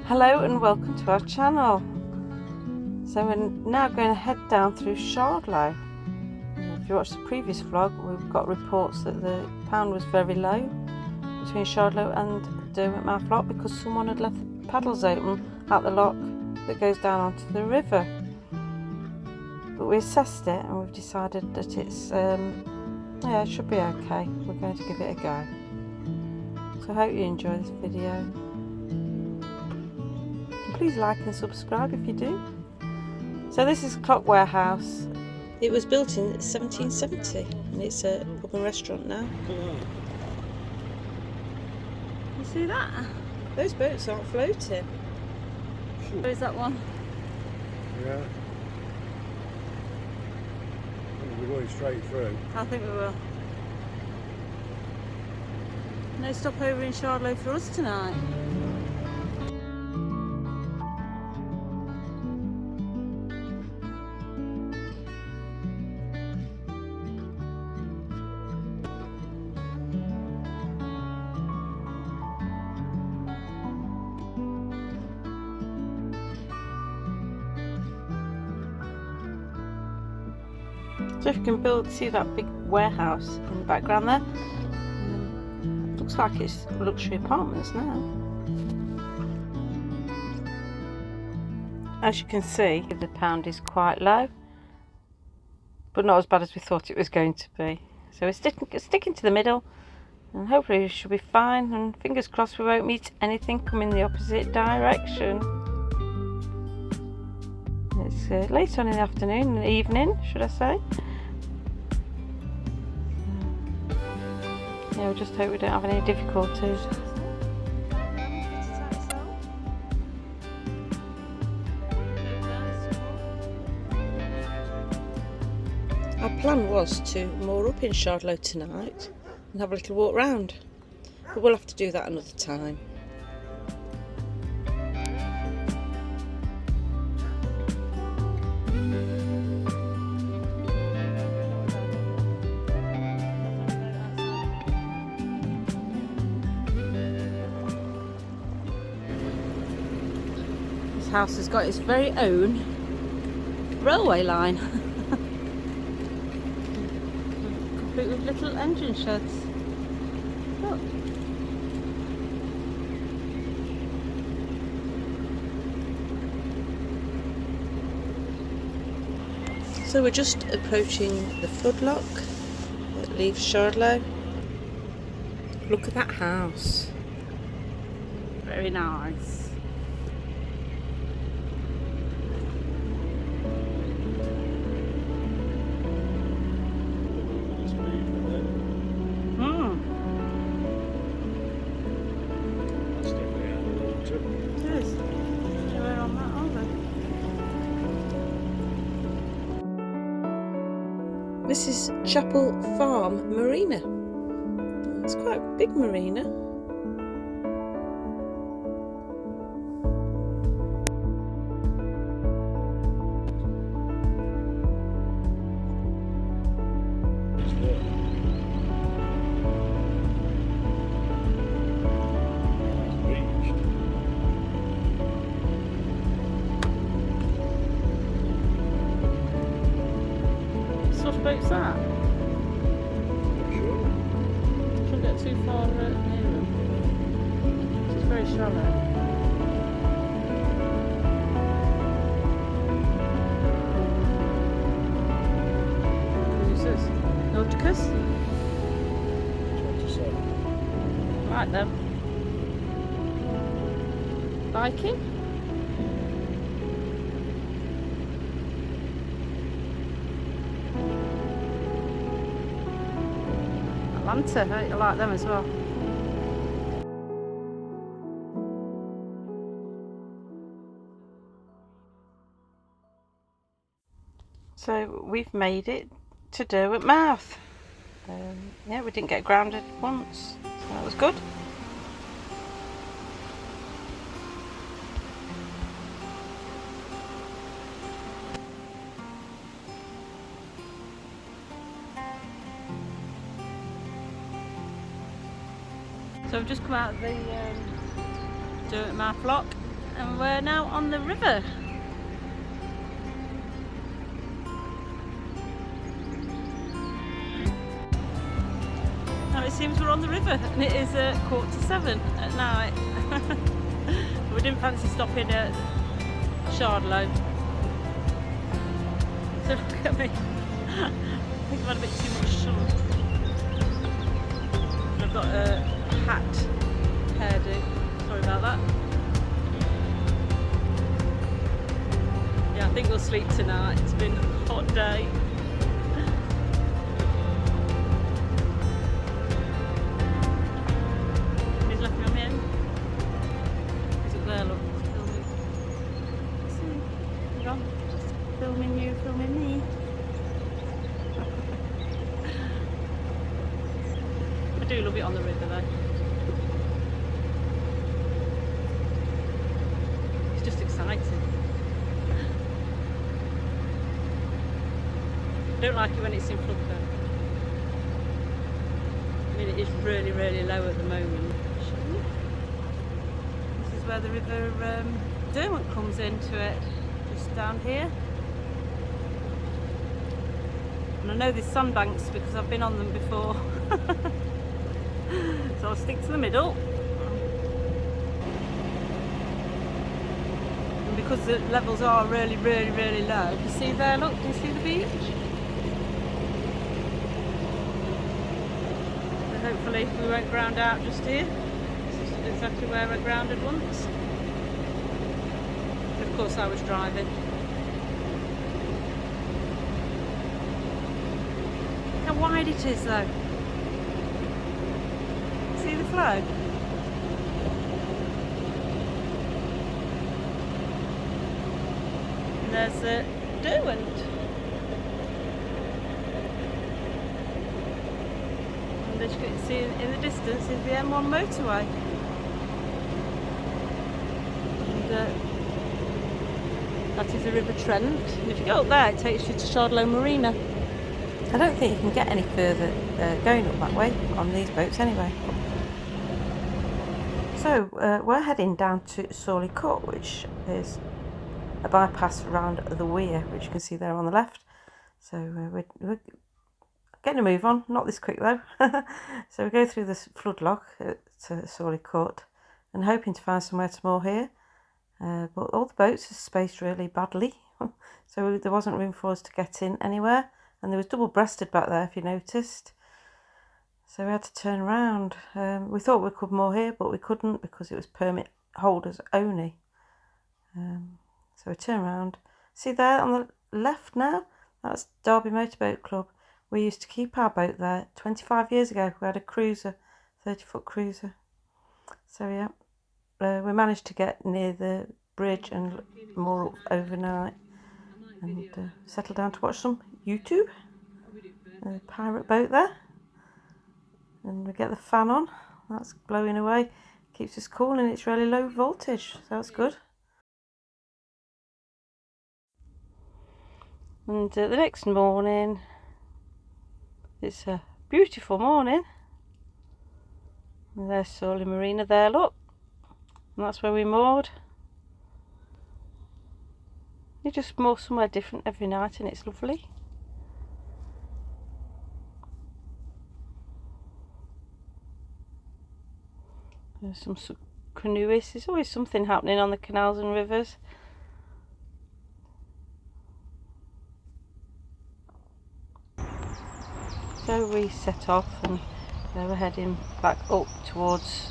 Hello and welcome to our channel. So we're now going to head down through Shardlow. If you watched the previous vlog, we've got reports that the pound was very low between Shardlow and Derwent Mouth Lock because someone had left the paddles open at the lock that goes down onto the river. But we assessed it and we've decided that it's yeah, it should be okay. We're going to give it a go. So I hope you enjoy this video. Please like and subscribe if you do. So this is Clock Warehouse. It was built in 1770 and it's a pub and restaurant now. You see that? Those boats aren't floating. Where's that one? Yeah. We're going straight through. I think we will. No stopover in Shardlow for us tonight. So if you can see that big warehouse in the background there. Looks like it's luxury apartments now. As you can see, the pound is quite low, but not as bad as we thought it was going to be. So we're sticking to the middle, and hopefully we should be fine. And fingers crossed we won't meet anything coming the opposite direction. It's late on in the afternoon, in the evening, should I say. Yeah, we just hope we don't have any difficulties. Our plan was to moor up in Shardlow tonight and have a little walk round, but we'll have to do that another time. House has got its very own railway line, complete with little engine sheds. Look. So we're just approaching the floodlock that leaves Shardlow. Look at that house. Very nice. This is Chapel Farm Marina. It's quite a big marina. What boat's that? Sure. Shouldn't get too far near them. It's very shallow. Who's this? Nauticus? 27. Right then. Viking? Atlanta, I like them as well. So we've made it to Derwent Mouth. Yeah, we didn't get grounded once, so that was good. So we've just come out of the Derwent Mouth Lock. and we're now on the river. Now it seems we're on the river, and it is 7:15 at night. We didn't fancy stopping at Shardlow. So look at me. I think I've had a bit too much sun. I've got a hat hairdo. Sorry about that. Yeah, I think we'll sleep tonight. It's been a hot day. He's left me on my own. He's up there, look, filming. See, hang on. Just filming you, filming me. I do love it on the river though. It's just exciting. I don't like it when it's in flood though. I mean, it is really, really low at the moment. This is where the river Derwent comes into it, just down here. And I know there's sandbanks because I've been on them before. So I'll stick to the middle. And because the levels are really, really, really low, you see there, look, do you see the beach? So hopefully we won't ground out just here. This is exactly where I grounded once. Of course I was driving. Look how wide it is though. See the flow? And there's Derwent. And as you can see in the distance is the M1 motorway. And that is the River Trent. And if you go up there, it takes you to Shardlow Marina. I don't think you can get any further going up that way on these boats anyway. So we're heading down to Shardlow Cut, which is a bypass around the weir, which you can see there on the left. So we're getting a move on, not this quick though. So we go through this flood lock to Shardlow Cut and hoping to find somewhere to moor here. But all the boats are spaced really badly, so there wasn't room for us to get in anywhere. And there was double-breasted back there, if you noticed. So we had to turn around. We thought we could moor here, but we couldn't because it was permit holders only. So we turn around. See there on the left now? That's Derby Motorboat Club. We used to keep our boat there 25 years ago. We had a cruiser, 30-foot cruiser. So yeah, we managed to get near the bridge and moor up overnight. And settle down to watch some YouTube. Pirate boat there. And we get the fan on. That's blowing away. Keeps us cool and it's really low voltage. So that's good. And the next morning, it's a beautiful morning. And there's Shardlow Marina there, look. And that's where we moored. You just moor somewhere different every night and it's lovely. There's some canoeists. There's always something happening on the canals and rivers. So we set off and we're heading back up towards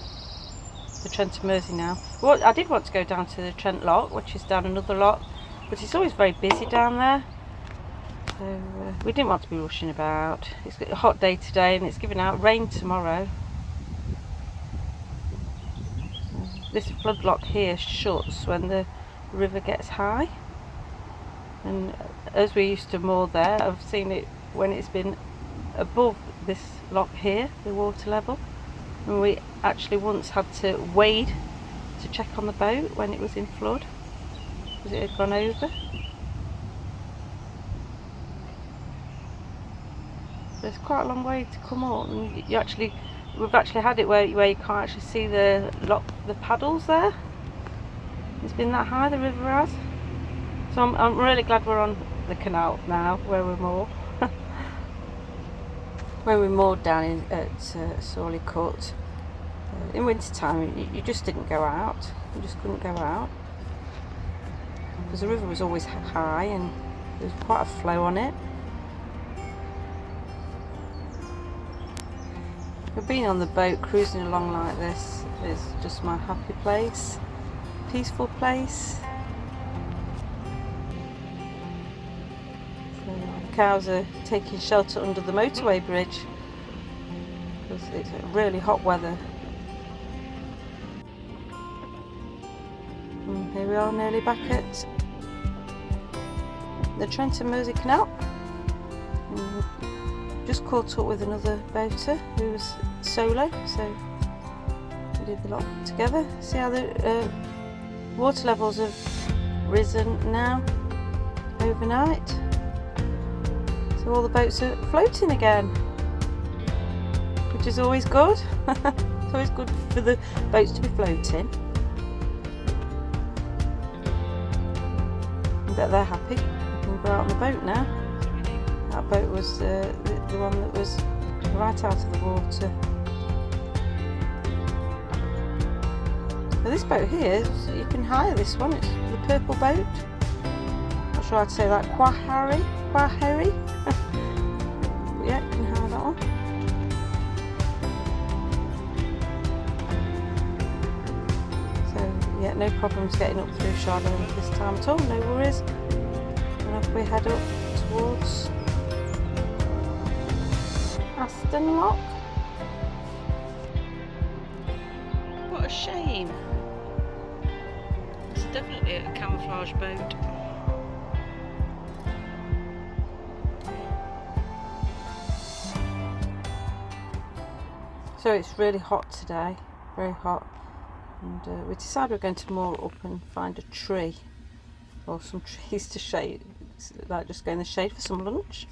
the Trenton Mersey now. Well, I did want to go down to the Trenton Lock, which is down another lock, but it's always very busy down there. So we didn't want to be rushing about. It's a hot day today and it's giving out rain tomorrow. This flood lock here shuts when the river gets high. And as we used to moor there, I've seen it when it's been above this lock here, the water level. And we actually once had to wade to check on the boat when it was in flood, because it had gone over. There's quite a long way to come up, and we've actually had it where you can't actually see the paddles there. It's been that high, the river has. So I'm really glad we're on the canal now, where we're more. When we moored down at Sawley Court, in winter time, you just didn't go out. You just couldn't go out because the river was always high and there was quite a flow on it. But being on the boat, cruising along like this, is just my happy place, peaceful place. So the cows are taking shelter under the motorway bridge because it's really hot weather. And here we are, nearly back at the Trenton Canal. Just caught up with another boater who was solo, so we did the lot together. See how the water levels have risen now overnight. So all the boats are floating again, which is always good. It's always good for the boats to be floating. I bet they're happy. We can go out on the boat now. That boat was the one that was right out of the water. But this boat here, you can hire this one. It's the purple boat. Not sure I'd say that. Quahari. Yeah, you can hire that one. So yeah, no problems getting up through Shardlow this time at all. No worries. And off we head up towards Trenton Lock. What a shame. It's definitely a camouflage boat. So it's really hot today, very hot, and we decided we're going to moor up and find a tree or some trees to shade, like just go in the shade for some lunch.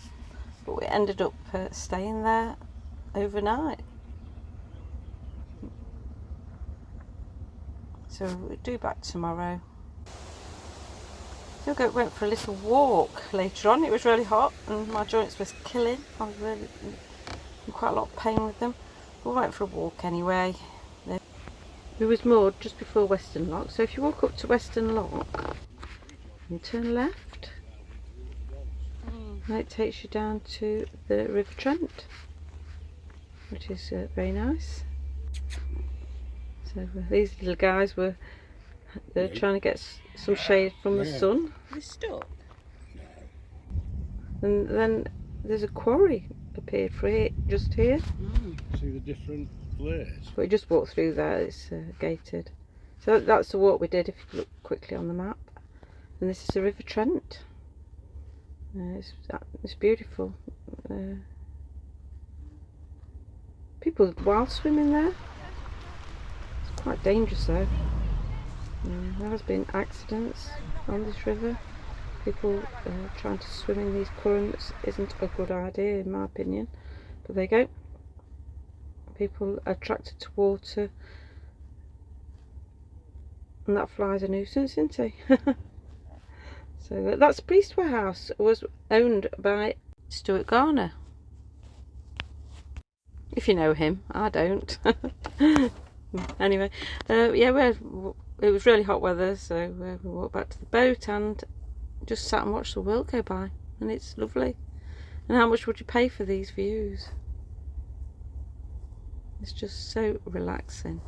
But we ended up staying there overnight. So we'll do back tomorrow. So went for a little walk later on. It was really hot and my joints was killing. I was really in quite a lot of pain with them. We went for a walk anyway. We was moored just before Western Lock. So if you walk up to Western Lock, you turn left. And it takes you down to the River Trent, which is very nice. So these little guys were trying to get some shade from the sun. Are they stuck? No. And then there's a quarry appeared for it just here. See the different layers. But we just walked through there. It's gated. So that's the walk we did. If you look quickly on the map, and this is the River Trent. It's beautiful. People wild swimming there. It's quite dangerous though. There has been accidents on this river. People trying to swim in these currents isn't a good idea in my opinion. But there you go. People attracted to water, and that fly's a nuisance, isn't he? So that's Priest Warehouse. It was owned by Stuart Garner. If you know him, I don't. Anyway, yeah, it was really hot weather, so we walked back to the boat and just sat and watched the world go by, and it's lovely. And how much would you pay for these views? It's just so relaxing.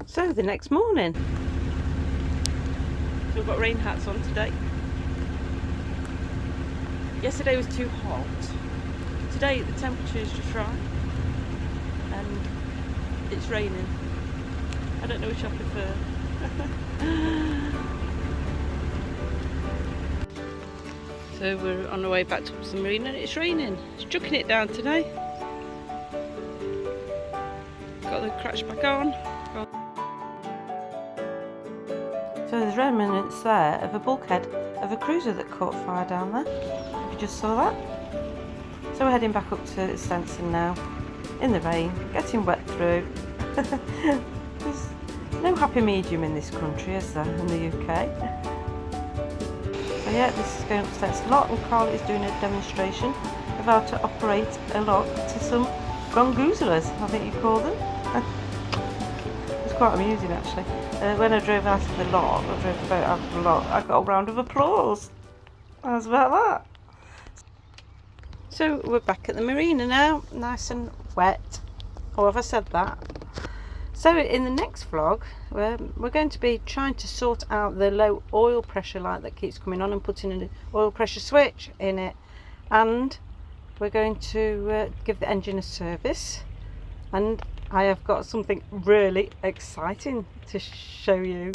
So the next morning. So we've got rain hats on today. Yesterday was too hot. Today the temperature is just right. And it's raining. I don't know which I prefer. So we're on our way back to the marina and it's raining. It's chucking it down today. Got the crash back on. So there's remnants there of a bulkhead of a cruiser that caught fire down there. If you just saw that. So we're heading back up to Stenson now, in the rain, getting wet through. No happy medium in this country, is there, in the UK? So yeah, this is going upstairs a lot, and Carl is doing a demonstration of how to operate a lock to some gongoozlers, I think you call them. It's quite amusing actually. When I drove out of the lock, I drove the boat out of the lock, I got a round of applause. How's about that? So we're back at the marina now, nice and wet. Or have I said that? So in the next vlog, we're going to be trying to sort out the low oil pressure light that keeps coming on and putting an oil pressure switch in it. And we're going to give the engine a service. And I have got something really exciting to show you.